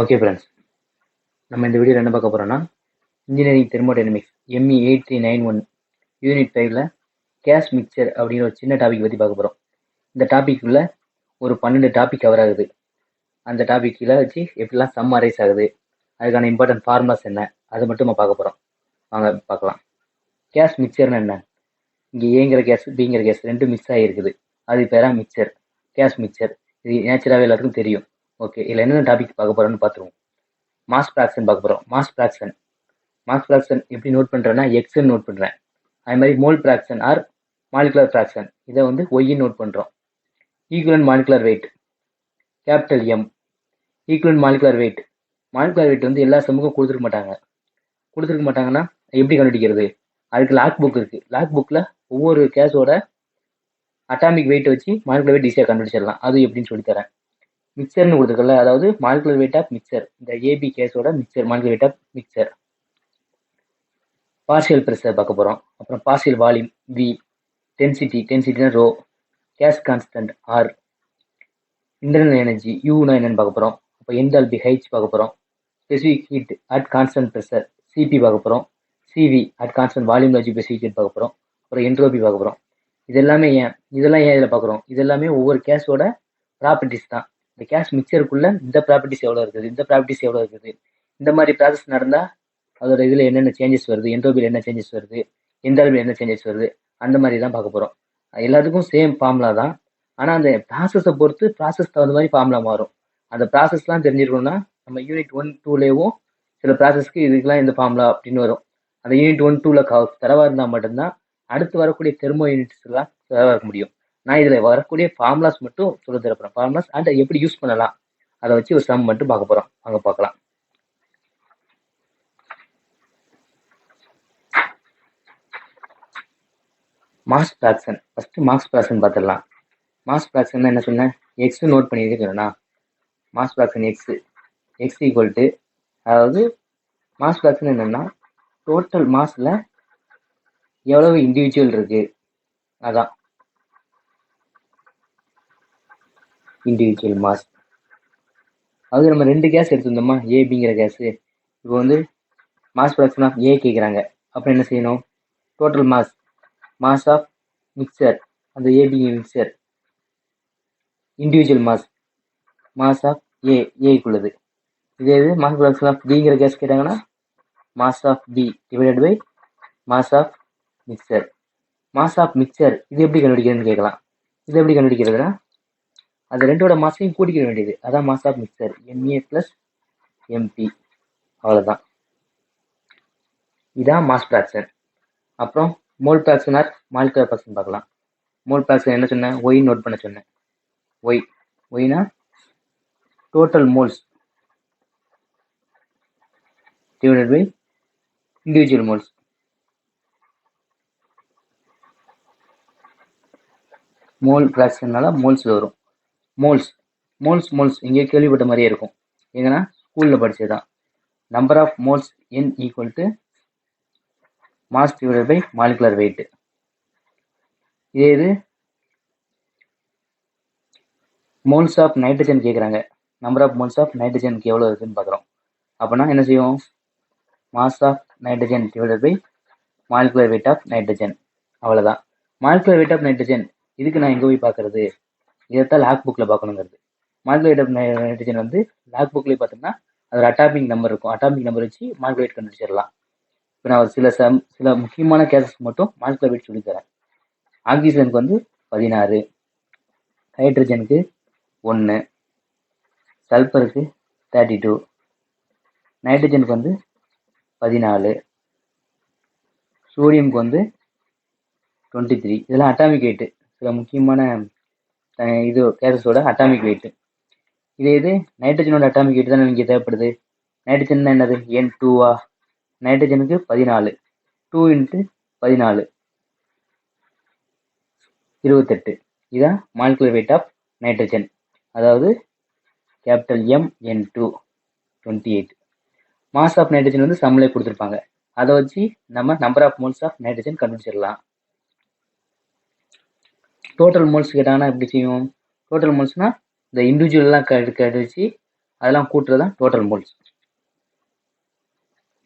Okay friends, நம்ம இந்த வீடியோவில் என்ன பார்க்க போகிறோம்னா இன்ஜினியரிங் தெர்மோடைனமிக்ஸ் எம்இ 8391 யூனிட் 5ல் கேஸ் மிக்சர் அப்படிங்கிற ஒரு சின்ன டாபிக் பற்றி பார்க்க போகிறோம். இந்த டாபிக்குள்ள ஒரு 12 டாபிக் கவர் ஆகுது. அந்த டாப்பிக்கில் வச்சு எப்படிலாம் சம் அரைஸ் ஆகுது, அதுக்கான இம்பார்ட்டன்ட் ஃபார்முலாஸ் என்ன, அதை மட்டும் நம்ம பார்க்க போகிறோம். வாங்க பார்க்கலாம். கேஸ் மிக்சர்னு என்ன? இங்கே ஏங்கிற கேஸ் பிங்கிற கேஸ் ரெண்டும் மிக்ஸ் ஆகிருக்குது, அது பேரா மிக்சர், கேஸ் மிக்சர். இது நேச்சுராகவே எல்லாருக்கும் தெரியும். ஓகே, இதில் என்னென்ன டாபிக் பார்க்க போகிறோம்னு பார்த்துருவோம். மாஸ் ஃப்ராக்ஷன் பார்க்க போகிறோம். மாஸ் ஃப்ராக்ஷன் எப்படி நோட் பண்ணுறேன்னா எக்ஸ்ன்னு நோட் பண்ணுறேன். அது மாதிரி mole fraction or molecular fraction இதை வந்து ஒய்ன்னு நோட் பண்ணுறோம். Equivalent molecular weight capital M. Equivalent molecular weight வந்து எல்லா சமூகம் கொடுத்துருக்க மாட்டாங்கன்னா எப்படி கண்டுபிடிக்கிறது? அதுக்கு லாக் புக் இருக்குது. லாக் புக்கில் ஒவ்வொரு கேஸோட அட்டாமிக் வெயிட்டை வச்சு மாலிகுலர் வெயிட் ஈஸியாக கண்டுபிடிச்சிடலாம். அது எப்படின்னு சொல்லித்தரேன். மிக்சர்னு கொடுத்துருக்கல, அதாவது மாலிகுலர் வெயிட் ஆஃப் மிக்சர், இந்த ஏபி கேஸோட mixture molecular weight of mixture. Partial pressure பார்க்க போகிறோம். அப்புறம் பார்ஷியல் வால்யூம் வி, டென்சிட்டினா rho, gas constant R, internal energy யூனா என்னன்னு பார்க்க போகிறோம். அப்போ என்தால்பி ஹெச் பார்க்க போகிறோம். Specific heat at constant pressure CP பார்க்க போகிறோம். சிவி அட் கான்ஸ்டன்ட் வால்யூம் லாஜி ஸ்பெசிஃபிக் ஹீட் பார்க்க போகிறோம். அப்புறம் என்ட்ரோபி பார்க்க போகிறோம். இதெல்லாம் ஏன் இதில் பார்க்குறோம்? இதெல்லாமே ஒவ்வொரு கேஸோட ப்ராப்பர்ட்டிஸ் தான். இந்த கேஸ் மிக்சருக்குள்ள இந்த ப்ராப்பர்ட்டிஸ் எவ்வளோ இருக்குது, இந்த மாதிரி ப்ராசஸ் நடந்தால் அதோட இதில் என்னென்ன சேஞ்சஸ் வருது, என்ட்ரோபியில் என்ன சேஞ்சஸ் வருது, என்தால்பியில் என்ன சேஞ்சஸ் வருது, அந்த மாதிரி தான் பார்க்க போகிறோம். எல்லாத்துக்கும் சேம் ஃபார்முலா தான், ஆனால் அந்த ப்ராசஸை பொறுத்து ப்ராசஸ் தகுந்த மாதிரி ஃபார்முலா மாறும். அந்த ப்ராசஸ்லாம் தெரிஞ்சிருக்கணும்னா நம்ம யூனிட் 1, 2லேயும் சில ப்ராசஸ்க்கு இதுக்கெல்லாம் இந்த ஃபார்முலா அப்படின்னு வரும். அந்த யூனிட் 1, 2ல் தரவாக இருந்தால் மட்டும்தான் அடுத்து வரக்கூடிய தெர்மோ யூனிட்ஸ்லாம் தரவாக இருக்க முடியும். நான் இதில் வரக்கூடிய ஃபார்முலாஸ் மட்டும் சொல்ல தரப்போகிறேன். ஃபார்முலாஸ் அண்ட் எப்படி யூஸ் பண்ணலாம் அதை வச்சு ஒரு சம் மட்டும் பார்க்க போகிறோம். அங்கே பார்க்கலாம். Mass fraction. First mass fraction பார்த்துடலாம். மாஸ் ஃப்ராக்ஷன் என்ன சொன்னேன்? எக்ஸ் நோட் பண்ணியிருக்கேன்னா mass fraction X equal to, அதாவது மாஸ் ஃப்ராக்ஷன் என்னென்னா டோட்டல் மாஸில் எவ்வளவு இண்டிவிஜுவல் இருக்குது, அதான் இண்டிவிஜுவல் மாஸ். அது நம்ம 2 கேஸ் எடுத்துருந்தோமா, ஏபிங்கிற கேஸு. இப்போ வந்து மாஸ் ஃப்ராக்ஷன் ஆஃப் ஏ கேட்குறாங்க. அப்புறம் என்ன செய்யணும்? டோட்டல் மாஸ் ஆஃப் மிக்சர், அந்த AB mixture, individual mass of ஏக்குள்ளது. இதே இது மாஸ் ஃப்ராக்ஷன் ஆஃப் பிங்கிற கேஸ் கேட்டாங்கன்னா mass of B divided by mass of mixture. இது எப்படி கண்டுபிடிக்கிறதுன்னு கேட்கலாம். இது எப்படி கண்டுபிடிக்கிறதுனா அது ரெண்டோட மாசையும் கூட்டிக்க வேண்டியது, அதான் mass of mixture, MA plus MB. அவ்வளோதான், இதான் மாஸ் ஃப்ராக்ஷன். அப்புறம் mole fraction or molecular fraction பார்க்கலாம். மோல் ஃப்ராக்ஷன் என்ன சொன்னேன்? ஒய் நோட் பண்ண சொன்னேன். ஒய்னா total moles divided by individual moles. Mole ஃப்ராக்ஷன்னால மோல்ஸில் வரும். மோல்ஸ் இங்கே கேள்விப்பட்ட மாதிரியே இருக்கும். எங்கன்னா ஸ்கூலில் படிச்சதுதான். Number of moles N equal to mass divided by molecular weight. இதே இது மோல்ஸ் ஆஃப் நைட்ரஜன் கேட்குறாங்க. நம்பர் ஆஃப் மோல்ஸ் ஆஃப் நைட்ரஜனுக்கு எவ்வளோ இருக்குன்னு பார்க்குறோம். அப்படின்னா என்ன செய்வோம்? Mass of nitrogen divided by molecular weight of nitrogen. அவ்வளோதான். மாலிகுலர் வெயிட் ஆஃப் நைட்ரஜன் இதுக்கு நான் எங்கே போய் பார்க்குறது? இதைத்தான் லாக் புக்கில் பார்க்கணுங்கிறது. மாலிகுலர் வெயிட் ஆஃப் நைட்ரஜன் வந்து லாக் புக்லேயே பார்த்தோம்னா அது அட்டாமிக் நம்பர் இருக்கும். அட்டாமிக் நம்பர் வச்சு மாலிகுலர் வெயிட் கண்டுபிடிச்சிடலாம். இப்போ நான் சில முக்கியமான கேஸஸ் மட்டும் மாலிகுலர் வெயிட் சொல்லித்தரேன். ஆக்சிஜனுக்கு வந்து 16, ஹைட்ரஜனுக்கு 1, சல்ஃபருக்கு 32, நைட்ரஜனுக்கு வந்து 14, சோடியமுக்கு வந்து 23. இதெல்லாம் அட்டாமிக் வெயிட்டு, சில முக்கியமான இது கேஸஸோட அட்டாமிக் வெயிட்டு. இது நைட்ரஜனோட அட்டாமிக் வெயிட் தானே இங்கே தேவைப்படுது. நைட்ரஜன் என்னது? N2வா? நைட்ரஜனுக்கு 14, 2 × 14 28. இதுதான் மாலிகுலர் வெயிட் ஆஃப் நைட்ரஜன், அதாவது capital MN2 28. Mass of nitrogen வந்து சம்மிலே கொடுத்துருப்பாங்க. அதை வச்சு நம்ம number of moles of nitrogen கண்டுபிடிச்சிடலாம். டோட்டல் மோல்ஸ் கேட்டாங்கன்னா எப்படி செய்வோம்? டோட்டல் மோல்ஸ்னால் இந்த இண்டிவிஜுவல்லாம் கழிச்சு அதெல்லாம் கூட்டுறது தான் டோட்டல் மோல்ஸ்.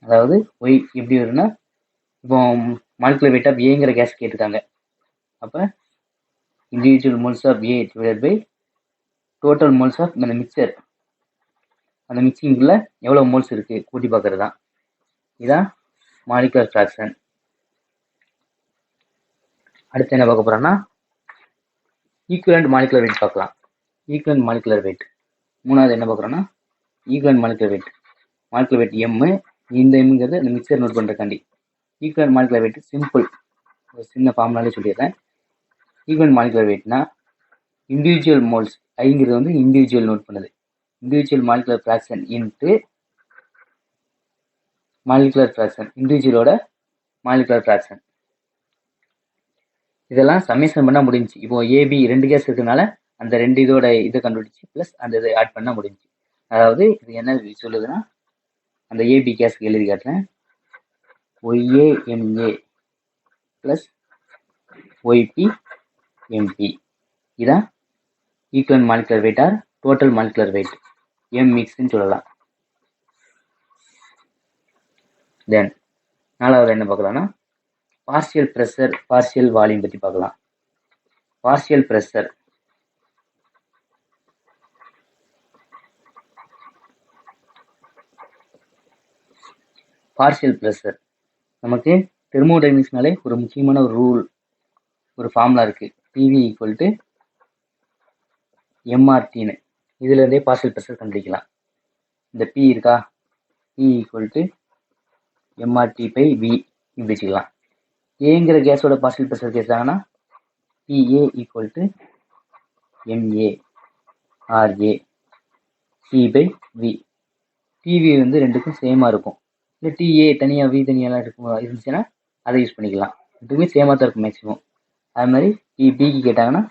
அதாவது ஒய் எப்படி வரும்னா, இப்போ மாலிகுலர் வெயிட் ஆஃப் ஏங்கிற கேஸ் கேட்டிருக்காங்க. அப்போ individual moles of A divided by total moles of அந்த மிக்சர், அந்த மிக்சிங்குள்ள எவ்வளோ மோல்ஸ் இருக்குது கூட்டி பார்க்கறது தான். இதுதான் மாலிகுலர் ஃப்ராக்ஷன். அடுத்து என்ன பார்க்க போகிறோன்னா, ஈக்குவலண்ட் மாலிகுலர் வெயிட் பார்க்கலாம். ஈக்குவலண்ட் மாலிகுலர் வெயிட் மூணாவது என்ன பார்க்குறோன்னா, equivalent molecular weight. Molecular weight M, இந்த எம்ங்கிறது அந்த மிக்சர் நோட் பண்ணுறக்காண்டி. ஈக்குவலண்ட் மாலிகுலர் வெயிட் சிம்பிள், ஒரு சின்ன ஃபார்முலாலே சொல்லிடுறேன். ஈக்குவலண்ட் மாலிகுலர் வெயிட்னா இண்டிவிஜுவல் மோல்ஸ், ஐங்கிறது வந்து இண்டிவிஜுவல் நோட் பண்ணுது, individual molecular fraction into molecular fraction, இண்டிவிஜுவலோட மாலிகுலர் ஃப்ராக்ஷன். இதெல்லாம் சம்மேஷன் பண்ணால் முடிஞ்சு. இப்போ ஏபி 2 கேஸ் இருக்கிறதுனால அந்த 2 இதோட இதை கண்டுபிடிச்சி ப்ளஸ் அந்த இதை ஆட் பண்ணால் முடிஞ்சு. அதாவது இது என்ன சொல்லுதுன்னா, அந்த ஏபி கேஸ்க்கு எழுதி காட்டுறேன். ஒய்ஏஎம்ஏ ப்ளஸ் ஒய்பிஎம்பி, இதான் equivalent molecular weight or total molecular weight, M மிக்ஸ்ன்னு சொல்லலாம். தென் நாலாவது என்ன பார்க்கலாம்னா, பார்ஷியல் ப்ரெஷர் பார்ஷியல் வால்யூம் பற்றி பார்க்கலாம். பார்ஷியல் ப்ரெஷர் நமக்கு தெர்மோடைனமிக்ஸ்னாலே ஒரு முக்கியமான ஒரு ரூல், ஒரு ஃபார்முலா இருக்குது. பிவி ஈக்குவல் டு எம்ஆர்டின்னு, இதுலேருந்தே பார்ஷியல் ப்ரெஷர் கண்டுபிடிக்கலாம். இந்த பி இருக்கா, P equal to MRT by V இப்படி வச்சுக்கலாம். ஏங்கிற கேஸோட பார்ஷியல் ப்ரெஷர் கேட்டாங்கன்னா PA equal to MA RA T by V. TV வந்து ரெண்டுக்கும் சேமாக இருக்கும். இல்லை டிஏ தனியாக வி தனியாலாம் இருந்துச்சுன்னா அதை யூஸ் பண்ணிக்கலாம். ரெண்டுக்குமே சேமாக தான் இருக்கும் மேக்ஸிமம். அது மாதிரி பிக்கு கேட்டாங்கன்னா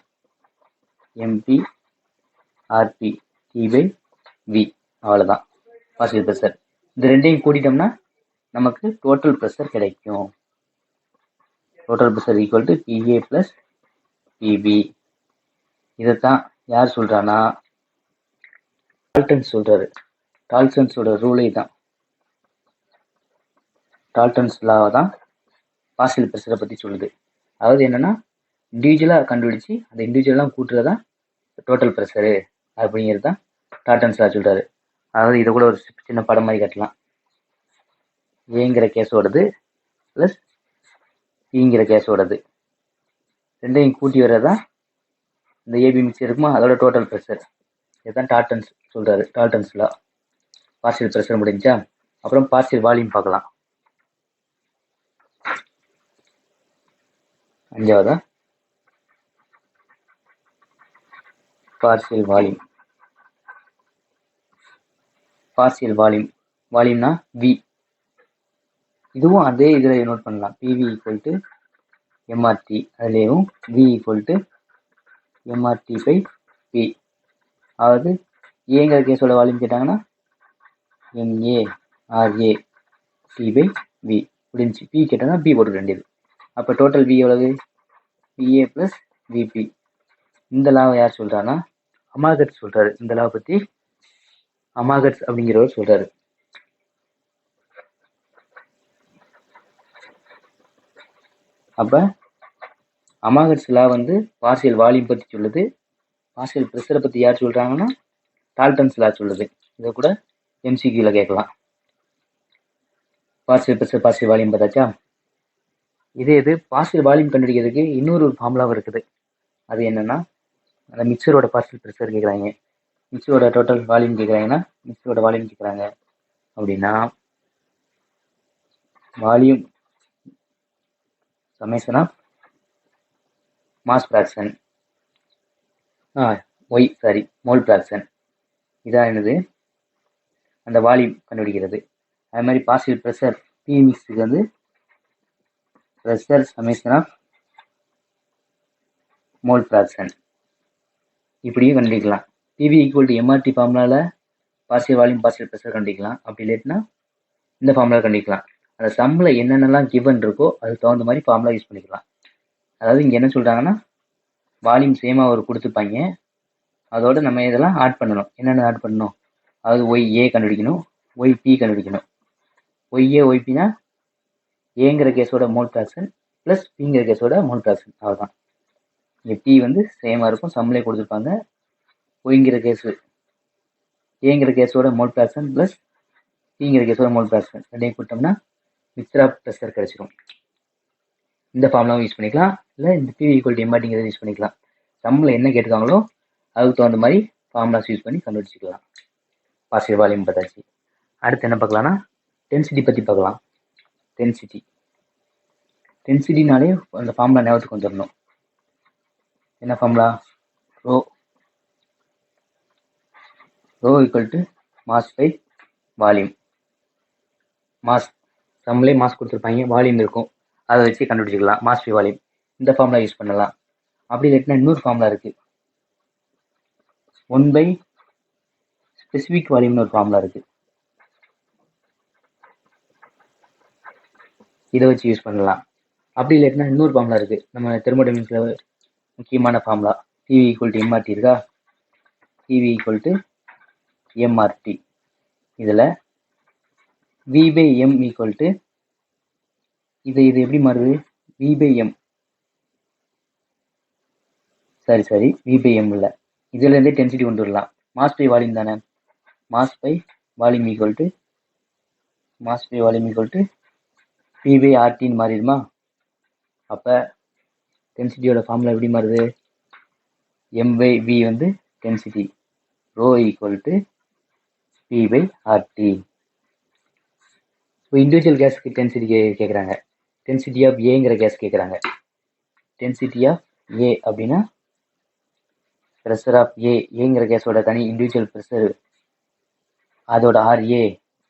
MB RB T by V, அவ்வளோதான் பார்ஷியல் ப்ரெஷர். இந்த ரெண்டையும் கூட்டிட்டோம்னா நமக்கு டோட்டல் ப்ரெஷர் கிடைக்கும். Total pressure equal to PA plus PB. இதைத்தான் யார் சொல்கிறான்னா டால்டன்ஸ் சொல்கிறாரு. டால்டன்ஸோட ரூலே தான், டால்டன்ஸ் லாவை தான் பார்ஷியல் ப்ரெஷரை பற்றி சொல்லுது. அதாவது என்னென்னா, இண்டிவிஜுவலாக கண்டுபிடிச்சி அந்த இண்டிவிஜுவலாம் கூட்டுறது தான் டோட்டல் ப்ரெஷரு அப்படிங்கிறது தான் டால்டன்ஸ் லா சொல்கிறாரு. அதாவது இதை கூட ஒரு சின்ன படம் மாதிரி காட்டலாம். ஏங்கிற கேஸோடது ப்ளஸ் பிங்கிற கேஸோடது ரெண்டையும் கூட்டி வர்றது தான் இந்த ஏபி மிக்சர் இருக்குமா, அதோட டோட்டல் ப்ரெஷர். இதுதான் டால்டன்ஸ் சொல்கிறாரு, டால்டன்ஸ் லா. பார்ஷியல் ப்ரெஷர் முடிஞ்சா அப்புறம் பார்ஷியல் வால்யூம் பார்க்கலாம். அஞ்சாவதா பார்ஷியல் வால்யூம். பார்ஷியல் வால்யூம், வால்யூம்னா வி. இதுவும் அதே இதில் நோட் பண்ணலாம். பிவி ஈக்குவல் டு எம்ஆர்டி, அதுலேயும் V equal to MRT by P. அதாவது ஏங்கிற கேஸோட வால்யூம் கேட்டாங்கன்னா MA RA T by V முடிஞ்சு. பி கேட்டாங்கன்னா பி போட்டுக்க வேண்டியது. அப்போ டோட்டல் வி எவ்வளவு, பிஏ ப்ளஸ் விபி. இந்த லாவை யார் சொல்கிறான்னா அமாகட்ஸ் சொல்கிறாரு. இந்த லாவை பற்றி அமாகட்ஸ் அப்படிங்கிறவர் சொல்கிறாரு. அப்போ அமாகட்ஸ் லா வந்து பார்ஷியல் வால்யூம் பற்றி சொல்லுது. பார்ஷியல் ப்ரெஷரை பற்றி யார் சொல்கிறாங்கன்னா டால்டன்ஸ் லா சொல்லுது. இதை கூட எம்சிக்யூவில் கேட்கலாம். பார்ஷியல் ப்ரெஷர் பார்ஷியல் வால்யூம் பார்த்தாச்சா. இது பார்ஷியல் வால்யூம் கண்டுபிடிக்கிறதுக்கு இன்னொரு ஃபார்முலாவும் இருக்குது. அது என்னென்னா, அந்த மிக்சரோட பார்ஷியல் ப்ரெஷர் கேட்குறாங்க, மிக்சரோட டோட்டல் வால்யூம் கேட்குறாங்கன்னா, மிக்சரோட வால்யூம் கேட்குறாங்க அப்படின்னா volume summation of mass fraction mole fraction. இதான் என்னது, அந்த வால்யூம் கண்டுபிடிக்கிறது. அது மாதிரி பார்ஷியல் ப்ரெஷர் பி மிக்ஸுக்கு வந்து pressure summation of mole fraction இப்படியும் கண்டுபிடிக்கலாம். பிவி ஈக்குவல் டு எம்ஆர்டி ஃபார்முலாவில் பார்ஷியல் வால்யூம் பார்ஷியல் ப்ரெஷர் கண்டுபிடிக்கலாம். அப்படி இல்லைன்னா இந்த ஃபார்முலா கண்டுபிடிக்கலாம். அந்த சம்மில் என்னென்னலாம் கிவன் இருக்கோ அதுக்கு தகுந்த மாதிரி ஃபார்முலா யூஸ் பண்ணிக்கலாம். அதாவது இங்கே என்ன சொல்கிறாங்கன்னா, வால்யூம் சேமாக ஒரு கொடுத்துப்பாங்க, அதோடு நம்ம இதெல்லாம் ஆட் பண்ணணும். என்னென்ன ஆட் பண்ணணும், அதாவது ஒய் கண்டுபிடிக்கணும், ஒய் கண்டுபிடிக்கணும். ஒய்பினா ஏங்கிற கேஸோட மோல் ஃப்ராக்ஷன் ப்ளஸ் பிங்கிற கேஸோட மோல் ஃப்ராக்ஷன். அவ்வளோதான். இங்கே பி வந்து சேமாக இருக்கும், சம்மிலே கொடுத்துருப்பாங்க. ஒய்ங்கிற கேஸு ஏங்கிற கேஸோட மோல் ஃப்ராக்ஷன் ப்ளஸ் பிங்கிற கேஸோட மோல் ஃப்ராக்ஷன் ரெண்டையும் கொடுத்தோம்னா மிக்சர் ஆஃப் ப்ரெஷர் கிடச்சிரும். இந்த ஃபார்முலாவும் யூஸ் பண்ணிக்கலாம், இல்லை இந்த பி ஈக்குவல் டு எம்ஆர்டிங்கிறத யூஸ் பண்ணிக்கலாம். சம்மில் என்ன கேட்டுக்காங்களோ அதுக்கு தகுந்த மாதிரி ஃபார்முலாஸ் யூஸ் பண்ணி கண்டுபிடிச்சிக்கலாம். பாசிட்டிவ் வால்யூம் பார்த்தாச்சு. அடுத்து என்ன பார்க்கலாம்னா டென்சிட்டி பற்றி பார்க்கலாம். டென்சிட்டினாலே அந்த ஃபார்முலா ஞாபகத்துக்கு வந்துடணும். என்ன formula? Rho equal to mass by volume. Mass சம்மிலே மாஸ் கொடுத்துருப்பாங்க, வால்யூம் இருக்கும், அதை வச்சு கண்டுபிடிச்சிக்கலாம். மாஸ் பை வால்யூம் இந்த ஃபார்முலா யூஸ் பண்ணலாம். அப்படி இல்லைன்னா இன்னொரு ஃபார்முலா இருக்குது, 1 பை ஸ்பெசிஃபிக் வால்யூம்னு ஒரு ஃபார்முலா இருக்குது. இதை வச்சு யூஸ் பண்ணலாம். அப்படி இல்லைன்னா இன்னொரு ஃபார்முலா இருக்குது, நம்ம தெர்மோடைனமிக்ஸில் முக்கியமான formula TV equal to MRT இருக்கா? TV equal to MRT. இதில் V by M equal to இது எப்படி மாறுது? வி பை எம் சரி வி பை எம் இல்லை, இதுலேருந்தே டென்சிட்டி கொண்டு வரலாம். மாஸ் பை வால்யூம் தானே, mass by volume equal to P by ஆர்டின்னு மாறிடுமா? அப்போ டென்சிட்டியோட ஃபார்முலா எப்படி மாறுது? எம் பை வி வந்து density, rho equal to P by RT. இப்போ இண்டிவிஜுவல் கேஸுக்கு டென்சிட்டி கேட்குறாங்க. டென்சிட்டி ஆஃப் ஏங்கிற கேஸ் கேட்குறாங்க. டென்சிட்டி ஆஃப் ஏ அப்படின்னா ப்ரெஷர் ஆஃப் ஏங்கிற கேஸோட தனி இண்டிவிஜுவல் ப்ரெஷர், அதோட ஆர்ஏ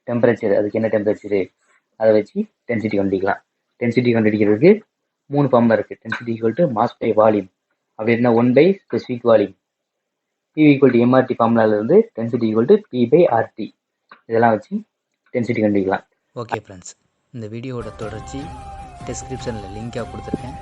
டெம்பரேச்சர், அதுக்கு என்ன டெம்பரேச்சரு, அதை வச்சு டென்சிட்டி கண்டுபிடிக்கலாம். டென்சிட்டி கண்டுபிடிக்கிறதுக்கு 3 ஃபார்முலா இருக்குது. Density equal to mass by volume, அப்படி இருந்தால் 1 by specific volume. P equal to MRT ஃபார்முலாவிலேருந்து density equal to P by RT, இதெல்லாம் வச்சு டென்சிட்டி கண்டுபிடிக்கலாம். ஓகே ஃப்ரெண்ட்ஸ், இந்த வீடியோவோட தொடர்ச்சி டிஸ்கிரிப்ஷனில் லிங்காக கொடுத்துருக்கேன்.